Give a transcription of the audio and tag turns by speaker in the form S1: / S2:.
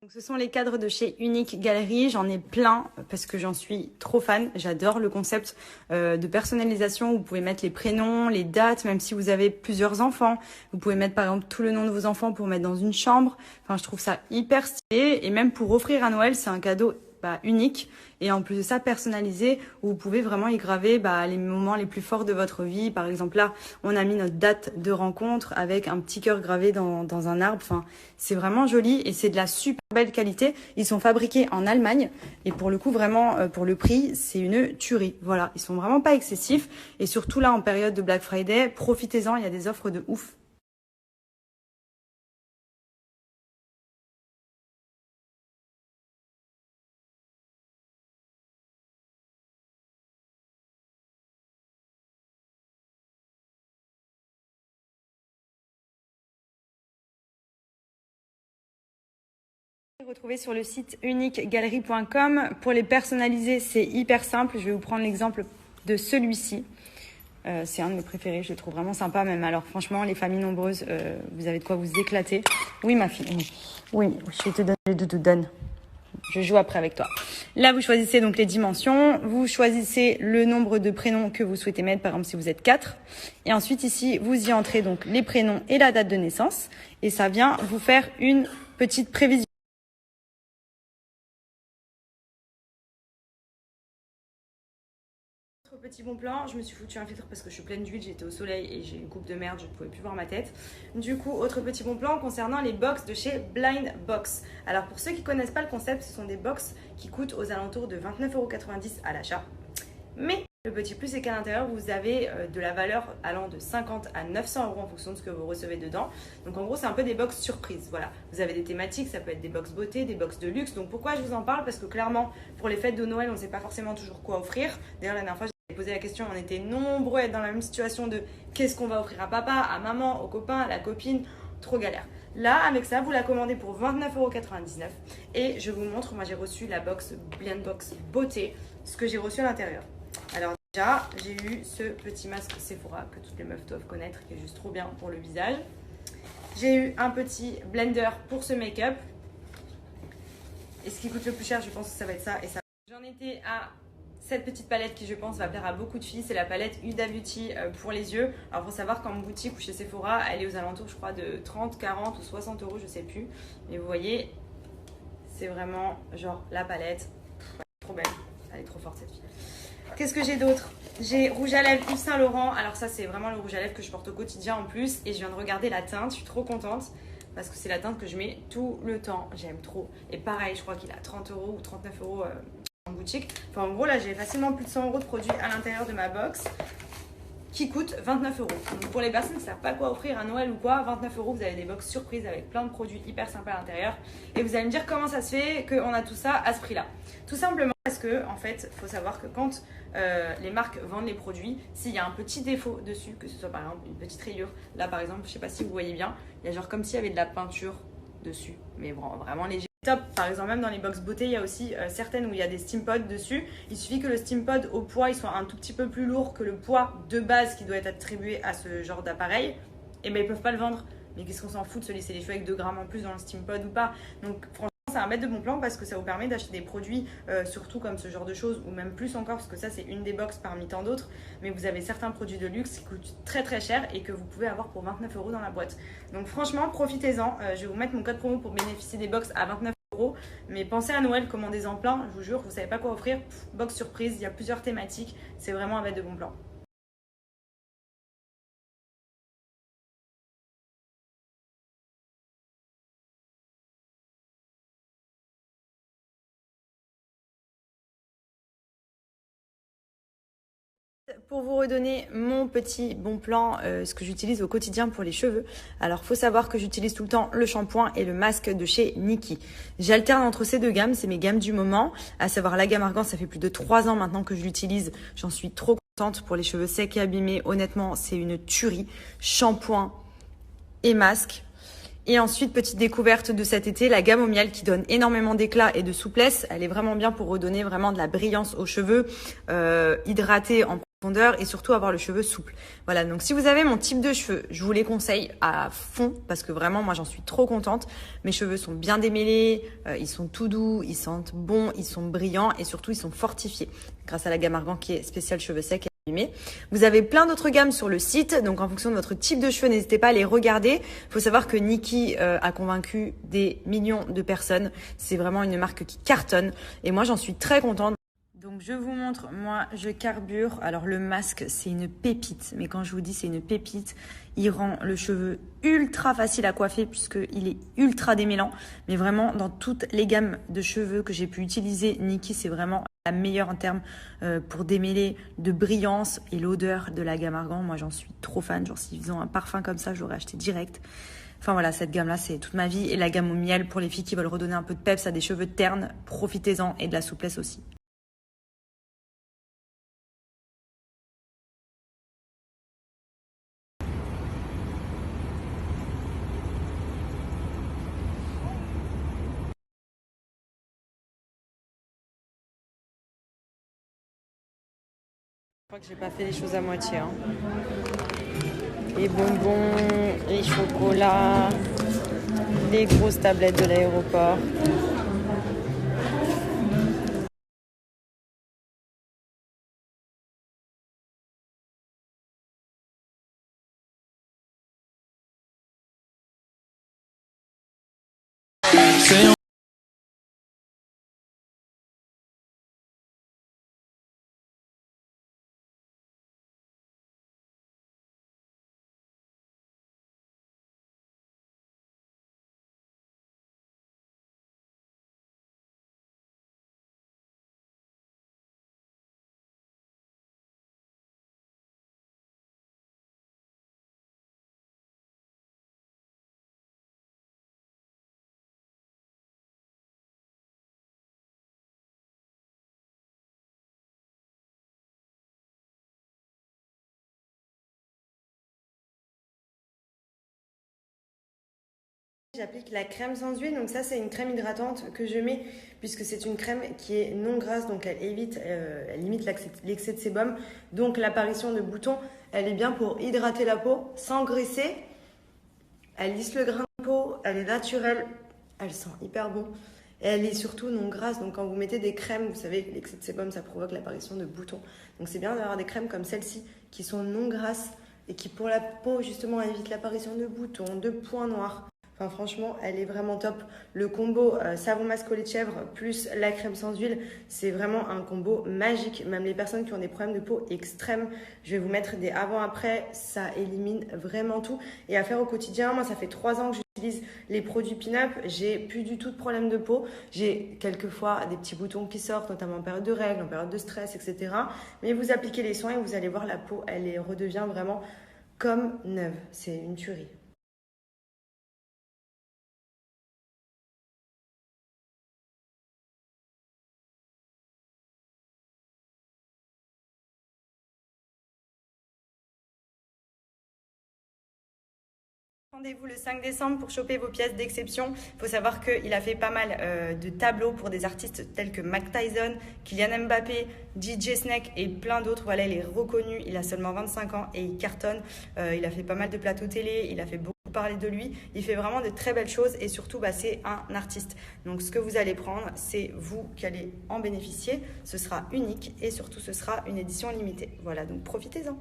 S1: Donc, ce sont les cadres de chez Unique Galerie. J'en ai plein parce que j'en suis trop fan. J'adore le concept de personnalisation. Vous pouvez mettre les prénoms, les dates, même si vous avez plusieurs enfants. Vous pouvez mettre par exemple tout le nom de vos enfants pour mettre dans une chambre. Enfin, je trouve ça hyper stylé. Et même pour offrir à Noël, c'est un cadeau unique. Et en plus de ça, personnalisé, où vous pouvez vraiment y graver les moments les plus forts de votre vie. Par exemple, là, on a mis notre date de rencontre avec un petit cœur gravé dans un arbre. Enfin, c'est vraiment joli et c'est de la super belle qualité. Ils sont fabriqués en Allemagne et pour le coup, vraiment, pour le prix, c'est une tuerie. Voilà, ils sont vraiment pas excessifs. Et surtout là, en période de Black Friday, profitez-en, il y a des offres de ouf. Retrouver sur le site uniquegalerie.com. Pour les personnaliser, c'est hyper simple. Je vais vous prendre l'exemple de celui-ci. C'est un de mes préférés, je le trouve vraiment sympa même. Alors franchement, les familles nombreuses, vous avez de quoi vous éclater. Oui, ma fille. Oui, je vais te donner les deux. Donne. Je joue après avec toi. Là, vous choisissez donc les dimensions. Vous choisissez le nombre de prénoms que vous souhaitez mettre, par exemple si vous êtes 4. Et ensuite ici, vous y entrez donc les prénoms et la date de naissance. Et ça vient vous faire une petite prévision. Petit bon plan, je me suis foutu un filtre parce que je suis pleine d'huile, j'étais au soleil et j'ai une coupe de merde, je ne pouvais plus voir ma tête. Du coup, autre petit bon plan concernant les box de chez Blind Box. Alors pour ceux qui ne connaissent pas le concept, ce sont des box qui coûtent aux alentours de 29,90 € à l'achat. Mais le petit plus, c'est qu'à l'intérieur, vous avez de la valeur allant de 50 à 900 € en fonction de ce que vous recevez dedans. Donc en gros, c'est un peu des box surprises. Voilà, vous avez des thématiques, ça peut être des box beauté, des box de luxe. Donc pourquoi je vous en parle? Parce que clairement, pour les fêtes de Noël, on ne sait pas forcément toujours quoi offrir. D'ailleurs, la dernière fois, j'ai posé la question, on était nombreux à être dans la même situation de qu'est-ce qu'on va offrir à papa, à maman, au copain, à la copine, trop galère. Là, avec ça, vous la commandez pour 29,99 € et je vous montre, moi j'ai reçu la box Blind Box Beauté, ce que j'ai reçu à l'intérieur. Alors déjà, j'ai eu ce petit masque Sephora que toutes les meufs doivent connaître, qui est juste trop bien pour le visage. J'ai eu un petit blender pour ce make-up. Et ce qui coûte le plus cher, je pense que ça va être ça. Et ça. J'en étais à cette petite palette qui, je pense, va plaire à beaucoup de filles. C'est la palette Huda Beauty pour les yeux. Alors, il faut savoir qu'en boutique ou chez Sephora, elle est aux alentours, je crois, de 30, 40 ou 60 €, je sais plus. Mais vous voyez, c'est vraiment genre la palette. Ouais, trop belle. Elle est trop forte, cette fille. Qu'est-ce que j'ai d'autre? J'ai rouge à lèvres Yves Saint Laurent. Alors ça, c'est vraiment le rouge à lèvres que je porte au quotidien en plus. Et je viens de regarder la teinte. Je suis trop contente parce que c'est la teinte que je mets tout le temps. J'aime trop. Et pareil, je crois qu'il a 30 € ou 39 € en boutique. Enfin, en gros, là, j'ai facilement plus de 100 € de produits à l'intérieur de ma box qui coûte 29 €. Donc pour les personnes qui ne savent pas quoi offrir à Noël ou quoi, 29 €, vous avez des box surprises avec plein de produits hyper sympas à l'intérieur. Et vous allez me dire comment ça se fait qu'on a tout ça à ce prix-là. Tout simplement parce que, en fait, il faut savoir que quand les marques vendent les produits, s'il y a un petit défaut dessus, que ce soit par exemple une petite rayure, là par exemple, je ne sais pas si vous voyez bien, il y a genre comme s'il y avait de la peinture dessus, mais vraiment léger. Top. Par exemple, même dans les box beauté, il y a aussi certaines où il y a des steam pods dessus. Il suffit que le steam pod au poids il soit un tout petit peu plus lourd que le poids de base qui doit être attribué à ce genre d'appareil. Et bien ils peuvent pas le vendre. Mais qu'est-ce qu'on s'en fout de se laisser les cheveux avec 2 grammes en plus dans le steam pod ou pas? Donc franchement, c'est un maître de bon plan parce que ça vous permet d'acheter des produits surtout comme ce genre de choses ou même plus encore parce que ça c'est une des box parmi tant d'autres. Mais vous avez certains produits de luxe qui coûtent très très cher et que vous pouvez avoir pour 29 € dans la boîte. Donc franchement, profitez-en. Je vais vous mettre mon code promo pour bénéficier des box à 29 €. Mais pensez à Noël, commandez-en plein, je vous jure, vous savez pas quoi offrir. Box surprise, il y a plusieurs thématiques, c'est vraiment un maître de bon plan. Pour vous redonner mon petit bon plan, ce que j'utilise au quotidien pour les cheveux. Alors, faut savoir que j'utilise tout le temps le shampoing et le masque de chez Nikki. J'alterne entre ces deux gammes, c'est mes gammes du moment. À savoir la gamme Argan, ça fait plus de 3 ans maintenant que je l'utilise. J'en suis trop contente pour les cheveux secs et abîmés. Honnêtement, c'est une tuerie. Shampoing et masque. Et ensuite, petite découverte de cet été, la gamme au miel qui donne énormément d'éclat et de souplesse. Elle est vraiment bien pour redonner vraiment de la brillance aux cheveux, hydrater en profondeur et surtout avoir le cheveu souple. Voilà, donc si vous avez mon type de cheveux, je vous les conseille à fond parce que vraiment moi j'en suis trop contente. Mes cheveux sont bien démêlés, ils sont tout doux, ils sentent bon, ils sont brillants et surtout ils sont fortifiés grâce à la gamme Argan qui est spéciale cheveux secs. Vous avez plein d'autres gammes sur le site, donc en fonction de votre type de cheveux, n'hésitez pas à les regarder. Il faut savoir que Nikki a convaincu des millions de personnes. C'est vraiment une marque qui cartonne et moi j'en suis très contente. Donc je vous montre, moi je carbure. Alors le masque c'est une pépite, mais quand je vous dis c'est une pépite, il rend le cheveu ultra facile à coiffer puisqu'il est ultra démêlant. Mais vraiment dans toutes les gammes de cheveux que j'ai pu utiliser, Nikki c'est vraiment la meilleure en termes pour démêler de brillance et l'odeur de la gamme Argan. Moi j'en suis trop fan, genre s'ils ont un parfum comme ça je l'aurais acheté direct. Enfin voilà, cette gamme-là, c'est toute ma vie. Et la gamme au miel pour les filles qui veulent redonner un peu de peps à des cheveux ternes, profitez-en et de la souplesse aussi. Je crois que j'ai pas fait les choses à moitié. Hein. Les bonbons, les chocolats, les grosses tablettes de l'aéroport. J'applique la crème sans huile, donc ça c'est une crème hydratante que je mets puisque c'est une crème qui est non grasse, donc elle limite l'excès de sébum, donc l'apparition de boutons, elle est bien pour hydrater la peau sans graisser, elle lisse le grain de peau, elle est naturelle, elle sent hyper bon et elle est surtout non grasse, donc quand vous mettez des crèmes, vous savez l'excès de sébum ça provoque l'apparition de boutons, donc c'est bien d'avoir des crèmes comme celle-ci qui sont non grasses et qui pour la peau justement évitent l'apparition de boutons, de points noirs. Enfin franchement, elle est vraiment top. Le combo savon masque au lait de chèvre plus la crème sans huile, c'est vraiment un combo magique. Même les personnes qui ont des problèmes de peau extrêmes, je vais vous mettre des avant-après, ça élimine vraiment tout. Et à faire au quotidien, moi ça fait 3 ans que j'utilise les produits Pin-Up, j'ai plus du tout de problème de peau. J'ai quelquefois des petits boutons qui sortent, notamment en période de règles, en période de stress, etc. Mais vous appliquez les soins et vous allez voir la peau, elle redevient vraiment comme neuve. C'est une tuerie. Rendez-vous le 5 décembre pour choper vos pièces d'exception. Il faut savoir qu'il a fait pas mal de tableaux pour des artistes tels que Mike Tyson, Kylian Mbappé, DJ Snake et plein d'autres. Voilà, il est reconnu, il a seulement 25 ans et il cartonne. Il a fait pas mal de plateaux télé, il a fait beaucoup parler de lui. Il fait vraiment de très belles choses et surtout, c'est un artiste. Donc ce que vous allez prendre, c'est vous qui allez en bénéficier. Ce sera unique et surtout, ce sera une édition limitée. Voilà, donc profitez-en.